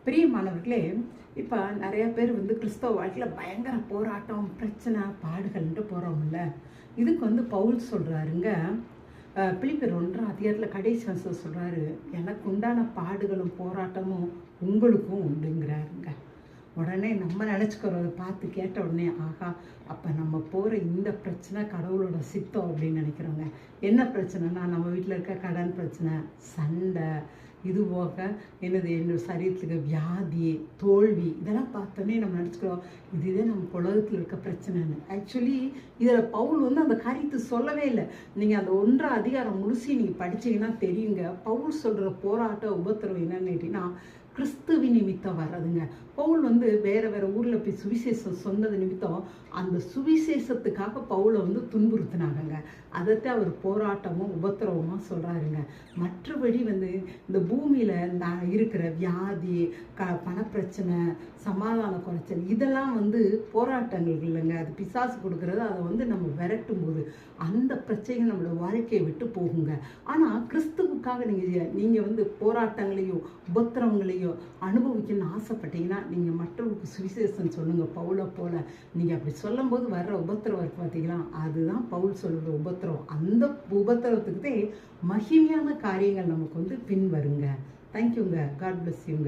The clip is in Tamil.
பிரியமானவர்களே, இப்போ நிறைய பேர் வந்து கிறிஸ்தவ வாழ்க்கையில் பயங்கர போராட்டம், பிரச்சனை, பாடுகள்ன்ட்டு போகிறோம்ல. இதுக்கு வந்து பவுல் சொல்கிறாருங்க, பிலிப்பியர் 1 கடைசி வசனம் சொல்கிறாரு, எனக்கு உண்டான பாடுகளும் போராட்டமும் உங்களுக்கும் உண்டுங்கிறாருங்க. உடனே நம்ம நினச்சிக்கிறத பார்த்து கேட்ட உடனே, ஆகா, அப்போ நம்ம போகிற இந்த பிரச்சனை கடவுளோட சித்தம் அப்படின்னு நினைக்கிறோங்க. என்ன பிரச்சனைனா, நம்ம வீட்டில் இருக்க கடன் பிரச்சனை, சண்டை, இது போக என்னோட சரீரத்துக்கு வியாதி, தோல்வி, இதெல்லாம் பார்த்தோன்னே நம்ம நினச்சிக்கிறோம் இதுவே நம்ம உலகத்தில் இருக்க பிரச்சனைன்னு. ஆக்சுவலி இதில் பவுல் வந்து அந்த காரியத்தை சொல்லவே இல்லை. நீங்கள் அந்த 1 முழுசி நீங்கள் படித்தீங்கன்னா தெரியுங்க. பவுல் சொல்கிற போராட்ட உபத்திரவம் என்னன்னு கேட்டிங்கன்னா, கிறிஸ்துவின் நிமித்தம் வர்றதுங்க. பவுல் வந்து வேறு ஊரில் போய் சுவிசேஷம் சொன்னது நிமித்தம் அந்த சுவிசேஷத்துக்காக பவுலை வந்து துன்புறுத்தினாங்க. அதைத்தான் அவர் போராட்டமும் உபத்திரவமாக சொல்கிறாருங்க. மற்றபடி வந்து இந்த பூமியில் இருக்கிற வியாதி, பணப்பிரச்சனை, சமாதான குறைச்சல், இதெல்லாம் வந்து போராட்டங்கள் இல்லைங்க. அது பிசாசு கொடுக்குறது. அதை வந்து நம்ம விரட்டும் போது அந்த பிரச்சனைகள் நம்மளோட வாழ்க்கையை விட்டு போகுங்க. ஆனால் கிறிஸ்துவுக்காக நீங்கள் வந்து போராட்டங்களையும் உபத்திரவங்களையும் அனுபவிக்கணும்னு ஆசைப்பட்டீங்கன்னா, நீங்கள் மற்றவங்களுக்கு சுவிசேஷம் சொல்லுங்கள். பவுலை போல நீங்கள் அப்படி சொல்லும் போது வர்ற உபத்திரவம் இருக்கு பார்த்தீங்களா, அதுதான் பவுல் சொல்கிற உபத்திரவம். அந்த உபத்திரவத்துக்கு மகிமையான காரியங்கள் நமக்கு வந்து பின் வருங்க. தேங்க்யூங்க. காட் பிளஸ் யூங்க.